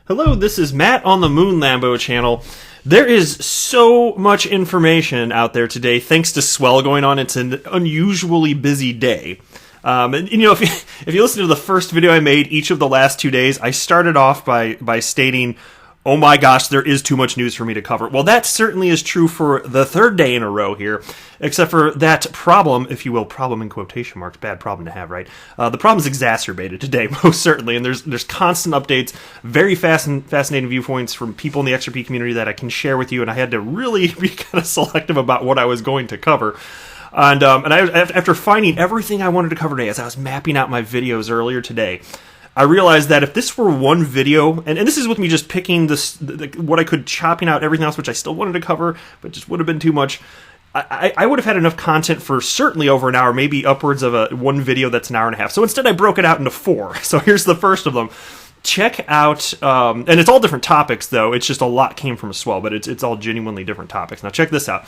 Hello, this is Matt on the Moon Lambo channel. There is so much information out there today thanks to Swell going on. It's an unusually busy day. And you know, if you listen to the first video I made each of the last 2 days, I started off by stating, oh my gosh, there is too much news for me to cover. Well, that certainly is true for the third day in a row here, except for that problem, if you will, problem in quotation marks, bad problem to have, right? The problem's exacerbated today, most certainly, and there's constant updates, very fascinating viewpoints from people in the XRP community that I can share with you, and I had to really be kind of selective about what I was going to cover. And after finding everything I wanted to cover today, as I was mapping out my videos earlier today, I realized that if this were one video, and this is with me just picking this, what I could, chopping out everything else, which I still wanted to cover, but just would have been too much, I would have had enough content for certainly over an hour, maybe upwards of one video that's an hour and a half. So instead I broke it out into 4. So here's the first of them. Check out, and it's all different topics though, it's just a lot came from Swell, but it's all genuinely different topics. Now check this out.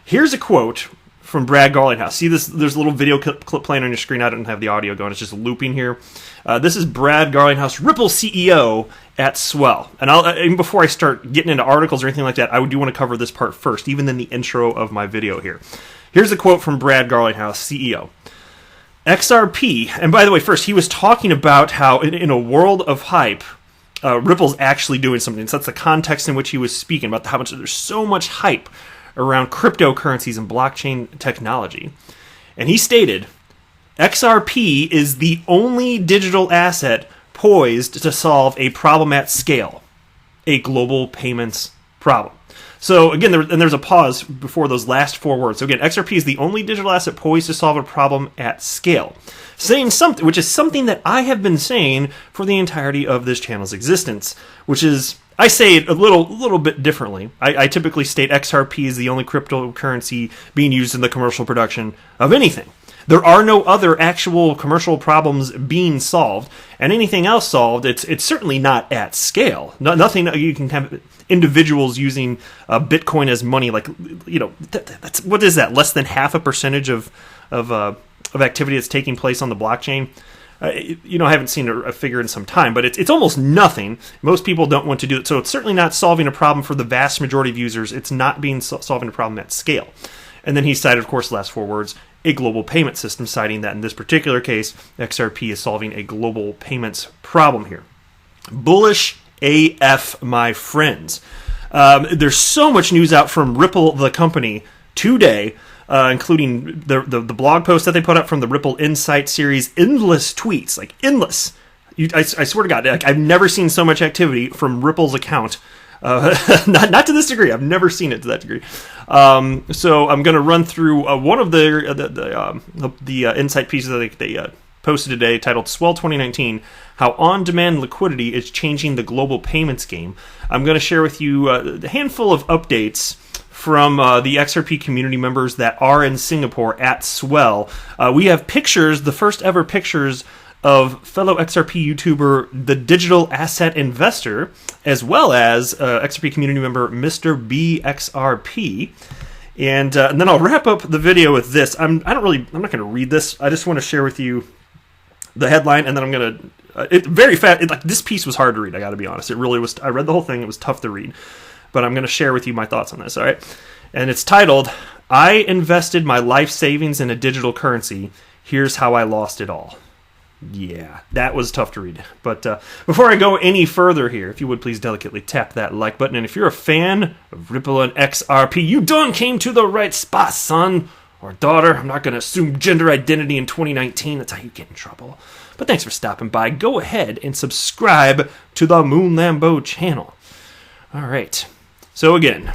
Here's a quote from Brad Garlinghouse. See this? There's a little video clip playing on your screen. I don't have the audio going. It's just looping here. This is Brad Garlinghouse, Ripple CEO at Swell. And even before I start getting into articles or anything like that, I do want to cover this part first, even in the intro of my video here. Here's a quote from Brad Garlinghouse, CEO. XRP, and by the way, first, he was talking about how in a world of hype, Ripple's actually doing something. So that's the context in which he was speaking about how much there's so much hype around cryptocurrencies and blockchain technology. And he stated, XRP is the only digital asset poised to solve a problem at scale, a global payments problem. So again, there's a pause before those last 4 words. So again, XRP is the only digital asset poised to solve a problem at scale. Saying something, which is something that I have been saying for the entirety of this channel's existence, which is, I say it a little bit differently. I typically state XRP is the only cryptocurrency being used in the commercial production of anything. There are no other actual commercial problems being solved, and anything else solved, it's certainly not at scale. Nothing you can have individuals using Bitcoin as money, like, you know, that's, what is that? Less than 0.5% of activity that's taking place on the blockchain. You know, I haven't seen a figure in some time, but it's almost nothing. Most people don't want to do it, so it's certainly not solving a problem for the vast majority of users. It's not solving a problem at scale. And then he cited, of course, the last 4 words, a global payment system, citing that in this particular case, XRP is solving a global payments problem here. Bullish AF, my friends. There's so much news out from Ripple, the company, today, including the blog post that they put up from the Ripple Insight series, endless tweets, like endless. I swear to God, like, I've never seen so much activity from Ripple's account. Not to this degree. I've never seen it to that degree. So I'm going to run through one of the insight pieces that they posted today, titled Swell 2019, How On-Demand Liquidity is Changing the Global Payments Game. I'm going to share with you a handful of updates from the XRP community members that are in Singapore at Swell. We have pictures, the first ever pictures of fellow XRP YouTuber, the Digital Asset Investor, as well as XRP community member Mr. BXRP. And then I'll wrap up the video with this. I'm not going to read this. I just want to share with you the headline, and then I'm going to very fast. Like, this piece was hard to read, I got to be honest. It really was. I read the whole thing. It was tough to read. But I'm going to share with you my thoughts on this, all right? And it's titled, I invested my life savings in a digital currency. Here's how I lost it all. Yeah, that was tough to read. But before I go any further here, if you would please delicately tap that like button. And if you're a fan of Ripple and XRP, you done came to the right spot, son or daughter. I'm not going to assume gender identity in 2019. That's how you get in trouble. But thanks for stopping by. Go ahead and subscribe to the Moon Lambo channel. All right. So again,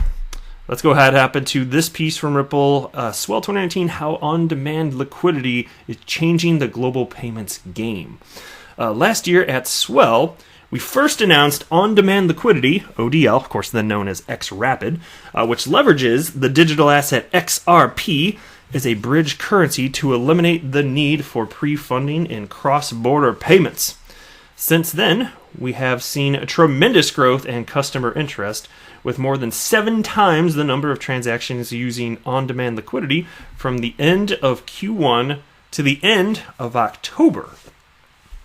let's go ahead and hop into this piece from Ripple, Swell 2019, How On-Demand Liquidity is Changing the Global Payments Game. Last year at Swell, we first announced On-Demand Liquidity, ODL, of course then known as XRapid, which leverages the digital asset XRP as a bridge currency to eliminate the need for pre-funding in cross-border payments. Since then, we have seen a tremendous growth and customer interest, with more than 7 times the number of transactions using on-demand liquidity from the end of Q1 to the end of October.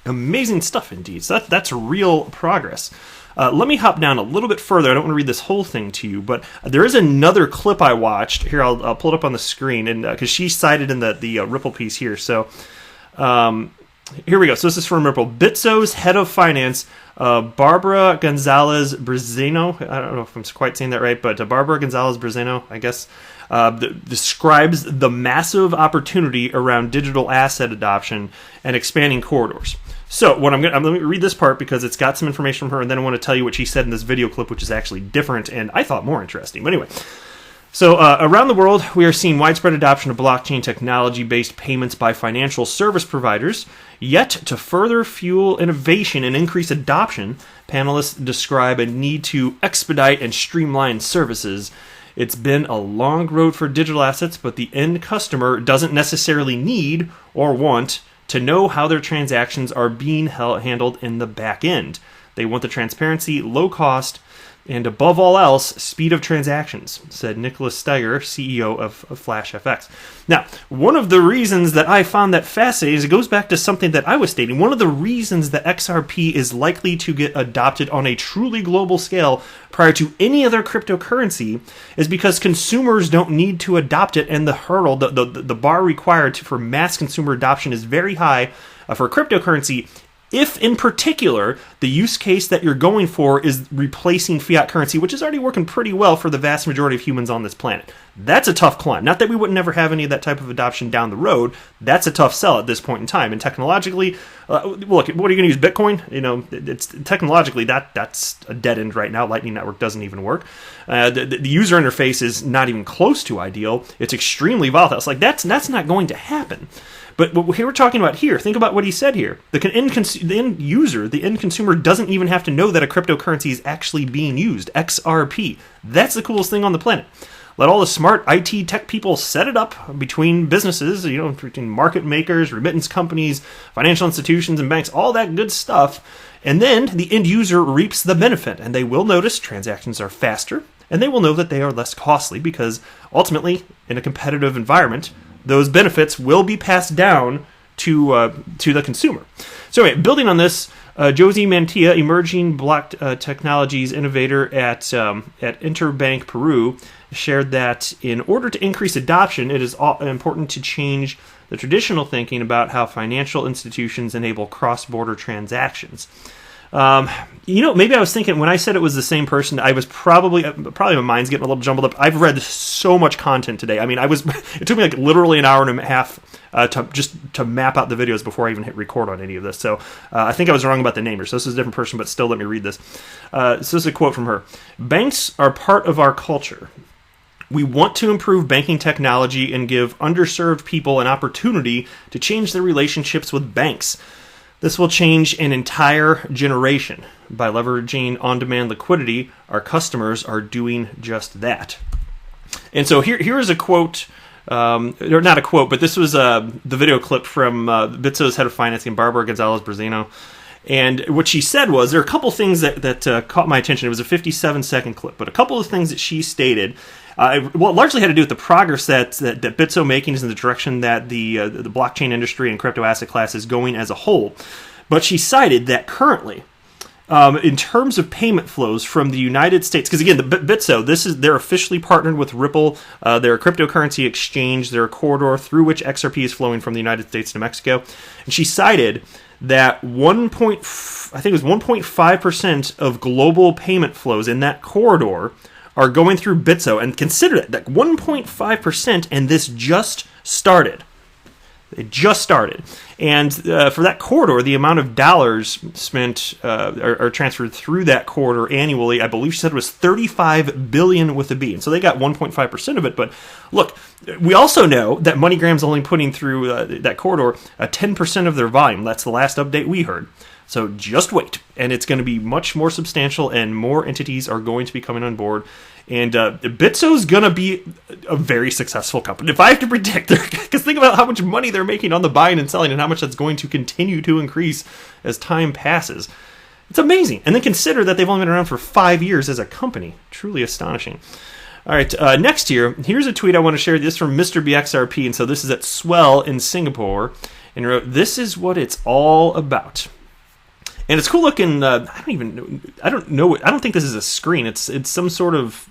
Amazing stuff indeed. So that's real progress. Let me hop down a little bit further. I don't want to read this whole thing to you, but there is another clip I watched. Here, I'll pull it up on the screen, and because she's cited in the Ripple piece here. So here we go. So this is from Ripple. Bitso's head of finance, Barbara Gonzalez Brazeno. I don't know if I'm quite saying that right, but Barbara Gonzalez Brazeno, I guess, describes the massive opportunity around digital asset adoption and expanding corridors. So what let me read this part because it's got some information from her, and then I want to tell you what she said in this video clip, which is actually different and I thought more interesting. But anyway, so around the world, we are seeing widespread adoption of blockchain technology-based payments by financial service providers. Yet, to further fuel innovation and increase adoption, panelists describe a need to expedite and streamline services. It's been a long road for digital assets, but the end customer doesn't necessarily need or want to know how their transactions are being handled in the back end. They want the transparency, low cost, and above all else, speed of transactions, said Nicholas Steiger, CEO of FlashFX. Now, one of the reasons that I found that fascinating is it goes back to something that I was stating. One of the reasons that XRP is likely to get adopted on a truly global scale prior to any other cryptocurrency is because consumers don't need to adopt it, and the hurdle, the bar required for mass consumer adoption is very high for cryptocurrency. If, in particular, the use case that you're going for is replacing fiat currency, which is already working pretty well for the vast majority of humans on this planet. That's a tough climb. Not that we would never have any of that type of adoption down the road. That's a tough sell at this point in time. And technologically, look, what are you going to use, Bitcoin? You know, it's technologically, that's a dead end right now. Lightning Network doesn't even work. The user interface is not even close to ideal. It's extremely volatile. It's like, that's not going to happen. But what we're talking about here, think about what he said here. The end user, the end consumer, doesn't even have to know that a cryptocurrency is actually being used. XRP. That's the coolest thing on the planet. Let all the smart IT tech people set it up between businesses, between market makers, remittance companies, financial institutions, and banks, all that good stuff. And then the end user reaps the benefit, and they will notice transactions are faster, and they will know that they are less costly because ultimately, in a competitive environment, those benefits will be passed down to the consumer. So anyway, building on this, Josie Mantilla, emerging block technologies innovator at Interbank Peru, shared that in order to increase adoption, it is important to change the traditional thinking about how financial institutions enable cross-border transactions. Maybe I was thinking when I said it was the same person, I was probably my mind's getting a little jumbled up. I've read so much content today. I mean, it took me like literally an hour and a half to map out the videos before I even hit record on any of this. So I think I was wrong about the name. So this is a different person, but still let me read this. So this is a quote from her. "Banks are part of our culture. We want to improve banking technology and give underserved people an opportunity to change their relationships with banks. This will change an entire generation. By leveraging on-demand liquidity, our customers are doing just that." And so here is a quote, or not a quote, but this was the video clip from Bitso's head of financing, Barbara Gonzalez Brazeno. And what she said was, there are a couple things that caught my attention. It was a 57-second clip, but a couple of things that she stated, it largely had to do with the progress that Bitso making is in the direction that the blockchain industry and crypto asset class is going as a whole. But she cited that currently, in terms of payment flows from the United States, because again, the Bitso, they're officially partnered with Ripple. They're a cryptocurrency exchange. They're a corridor through which XRP is flowing from the United States to Mexico. And she cited that 1.5% of global payment flows in that corridor are going through Bitso. And consider that 1.5%, and this just started. It just started. And for that corridor, the amount of dollars spent are transferred through that corridor annually, I believe she said it was $35 billion with a B. And so they got 1.5% of it. But look, we also know that MoneyGram's only putting through that corridor 10% of their volume. That's the last update we heard. So just wait. And it's going to be much more substantial, and more entities are going to be coming on board. And Bitso's going to be a very successful company. If I have to predict, because think about how much money they're making on the buying and selling and how much that's going to continue to increase as time passes. It's amazing. And then consider that they've only been around for 5 years as a company. Truly astonishing. All right, next here, here's a tweet I want to share. This is from Mr. BXRP, and so this is at Swell in Singapore. And he wrote, "This is what it's all about. And it's cool looking. I don't know. I don't think this is a screen. It's some sort of.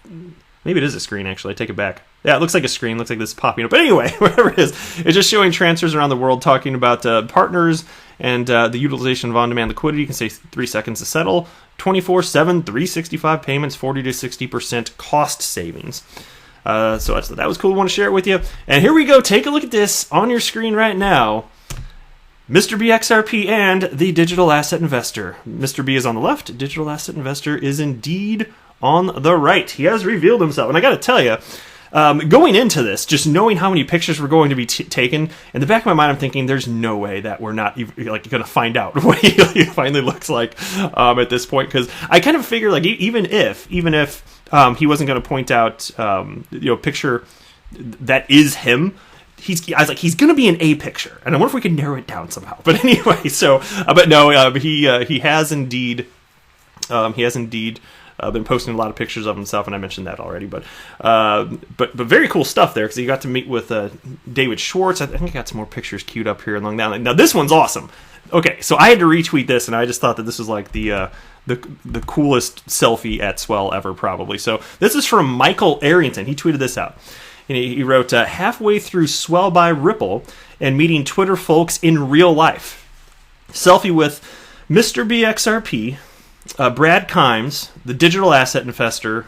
Maybe it is a screen, actually. I take it back. Yeah, it looks like a screen. It looks like this popping up. But anyway, whatever it is, it's just showing transfers around the world, talking about partners and the utilization of on-demand liquidity. You can say 3 seconds to settle, 24/7, 365 payments, 40 to 60% cost savings. So that was cool. I want to share it with you. And here we go. Take a look at this on your screen right now. Mr. B XRP and the digital asset investor. Mr. B is on the left. Digital asset investor is indeed on the right. He has revealed himself. And I got to tell you, going into this, just knowing how many pictures were going to be taken, in the back of my mind, I'm thinking there's no way that we're not going to find out what he finally looks like at this point. Because I kind of figure, like, even if he wasn't going to point out, a picture that is him, I was like, he's going to be an A picture, and I wonder if we can narrow it down somehow. But anyway, so, but no, he has indeed, been posting a lot of pictures of himself, and I mentioned that already. But very cool stuff there, because he got to meet with David Schwartz. I think I got some more pictures queued up here along that. Now this one's awesome. Okay, so I had to retweet this, and I just thought that this was like the coolest selfie at Swell ever, probably. So this is from Michael Arrington. He tweeted this out. And he wrote, halfway through Swell by Ripple and meeting Twitter folks in real life. Selfie with Mr. BXRP, Brad Kimes, the digital asset investor,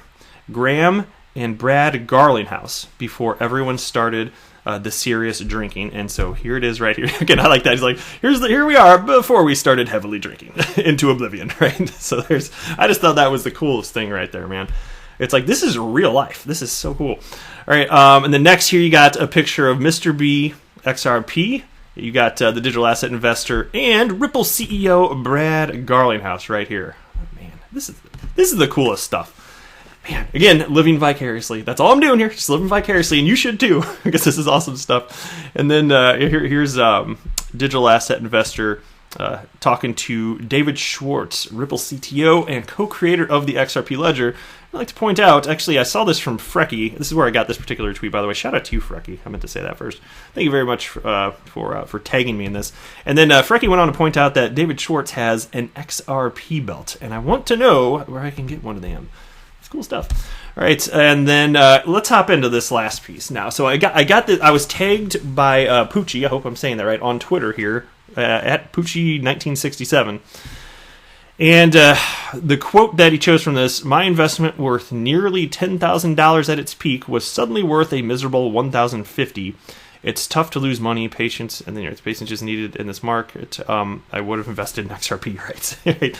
Graham, and Brad Garlinghouse before everyone started the serious drinking. And so here it is right here. Again, I like that. He's like, here we are before we started heavily drinking into oblivion, right? So I just thought that was the coolest thing right there, man. It's like, this is real life. This is so cool. All right, and then next here you got a picture of Mr. B XRP. You got the digital asset investor and Ripple CEO Brad Garlinghouse right here. Oh, man, this is the coolest stuff. Man, again, living vicariously. That's all I'm doing here, just living vicariously, and you should too, because this is awesome stuff. And then here's digital asset investor talking to David Schwartz, Ripple CTO and co-creator of the XRP Ledger. I'd like to point out, actually, I saw this from Frecky. This is where I got this particular tweet, by the way. Shout out to you, Frecky. I meant to say that first. Thank you very much for tagging me in this. And then Frecky went on to point out that David Schwartz has an XRP belt, and I want to know where I can get one of them. It's cool stuff. All right, and then let's hop into this last piece now. So I got this. I was tagged by Poochie. I hope I'm saying that right, on Twitter here at Poochie1967. And the quote that he chose from this: "My investment worth nearly $10,000 at its peak was suddenly worth a miserable $1,050. It's tough to lose money. Patience, and then patience is needed in this market. I would have invested in XRP, right?"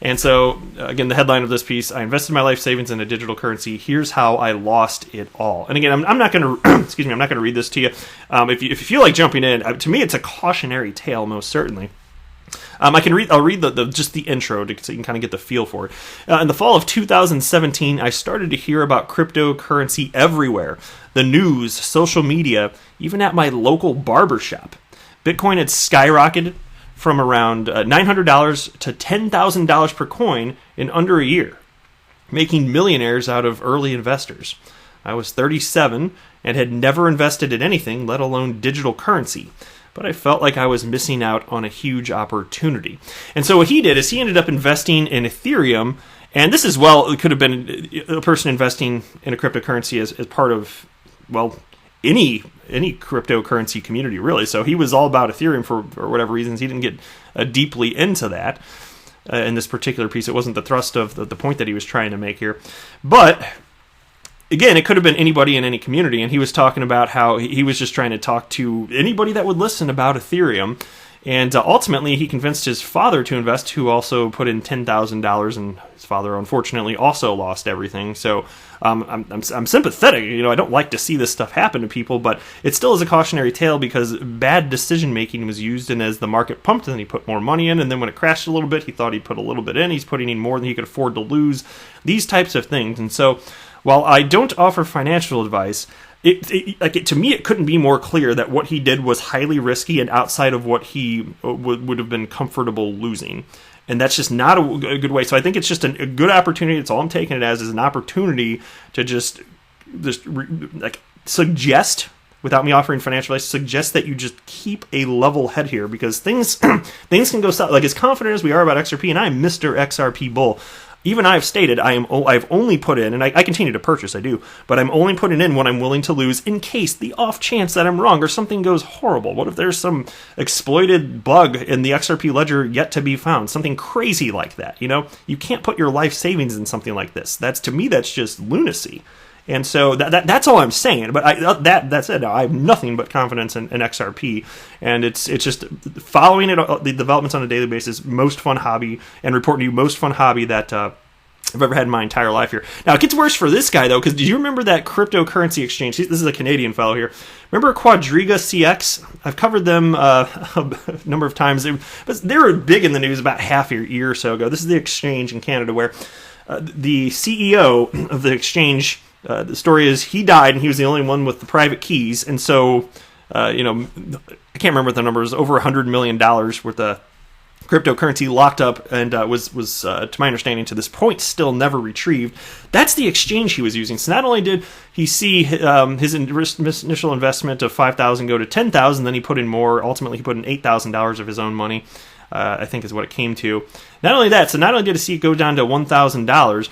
And so, again, the headline of this piece: "I invested my life savings in a digital currency. Here's how I lost it all." And again, I'm not going to excuse me. I'm not going to read this to you. If you feel like jumping in, to me, it's a cautionary tale, most certainly. I'll read just the intro so you can kind of get the feel for it. In the fall of 2017, I started to hear about cryptocurrency everywhere. The news, social media, even at my local barbershop. Bitcoin had skyrocketed from around $900 to $10,000 per coin in under a year, making millionaires out of early investors. I was 37 and had never invested in anything, let alone digital currency. But I felt like I was missing out on a huge opportunity. And so what he did is he ended up investing in Ethereum. And this as well, it could have been a person investing in a cryptocurrency as part of, well, any cryptocurrency community, really. So he was all about Ethereum for whatever reasons. He didn't get deeply into that in this particular piece. It wasn't the thrust of the point that he was trying to make here. But again, it could have been anybody in any community, and he was talking about how he was just trying to talk to anybody that would listen about Ethereum. And ultimately, he convinced his father to invest, who also put in $10,000, and his father, unfortunately, also lost everything. So I'm sympathetic. I don't like to see this stuff happen to people, but it still is a cautionary tale because bad decision-making was used, and as the market pumped, then he put more money in, and then when it crashed a little bit, he thought he'd put a little bit in. He's putting in more than he could afford to lose. These types of things. And so while I don't offer financial advice, to me, it couldn't be more clear that what he did was highly risky and outside of what he would have been comfortable losing. And that's just not a good way. So I think it's just a good opportunity. That's all I'm taking it as, is an opportunity to just suggest without me offering financial advice, suggest that you just keep a level head here, because things things can go south. Like, as confident as we are about XRP, and I'm Mr. XRP Bull, even I've stated I've only put in, and I continue to purchase, I do, but I'm only putting in what I'm willing to lose in case the off chance that I'm wrong or something goes horrible. What if there's some exploited bug in the XRP ledger yet to be found? Something crazy like that, you know? You can't put your life savings in something like this. To me, that's just lunacy. And so that's all I'm saying. But that said, I have nothing but confidence in XRP, and it's just following the developments on a daily basis. Most fun hobby, and reporting to you most fun hobby that I've ever had in my entire life here. Now, it gets worse for this guy, though, because do you remember that cryptocurrency exchange? This is a Canadian fellow here. Remember Quadriga CX? I've covered them a number of times. They were big in the news about half a year or so ago. This is the exchange in Canada where the CEO of the exchange, the story is he died, and he was the only one with the private keys. And so, I can't remember what the number is, over $100 million worth of cryptocurrency locked up, and was to my understanding, to this point, still never retrieved. That's the exchange he was using. So not only did he see his initial investment of $5,000 go to $10,000, then he put in more. Ultimately, he put in $8,000 of his own money, I think is what it came to. Not only that, so not only did he see it go down to $1,000,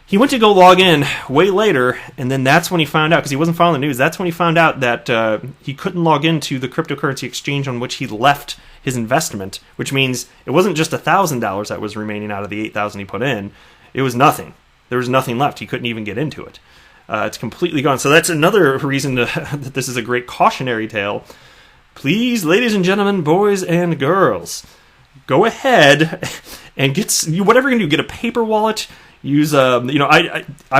he went to go log in way later, and then that's when he found out, because he wasn't following the news, that's when he found out that he couldn't log into the cryptocurrency exchange on which he left his investment, which means it wasn't just $1,000 that was remaining out of the $8,000 he put in. It was nothing. There was nothing left. He couldn't even get into it. It's completely gone. So that's another reason that this is a great cautionary tale. Please, ladies and gentlemen, boys and girls, go ahead and whatever you're going to do, get a paper wallet. Use I'm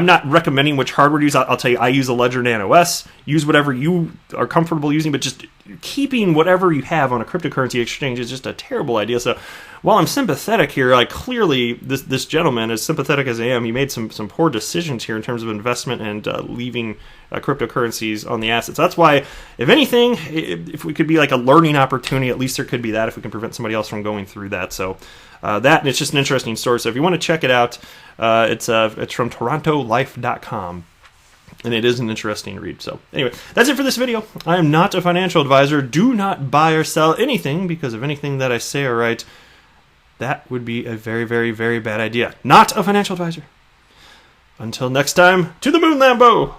not recommending which hardware to use. I'll tell you, I use a Ledger Nano S. Use whatever you are comfortable using, but just keeping whatever you have on a cryptocurrency exchange is just a terrible idea. So while I'm sympathetic here, clearly this gentleman, as sympathetic as I am, he made some poor decisions here in terms of investment and leaving cryptocurrencies on the assets. That's why, if anything, if we could be like a learning opportunity, at least there could be that if we can prevent somebody else from going through that. So and it's just an interesting story. So if you want to check it out, it's from torontolife.com. And it is an interesting read. So anyway, that's it for this video. I am not a financial advisor. Do not buy or sell anything, because if anything that I say or write, that would be a very, very, very bad idea. Not a financial advisor. Until next time, to the moon, Lambo!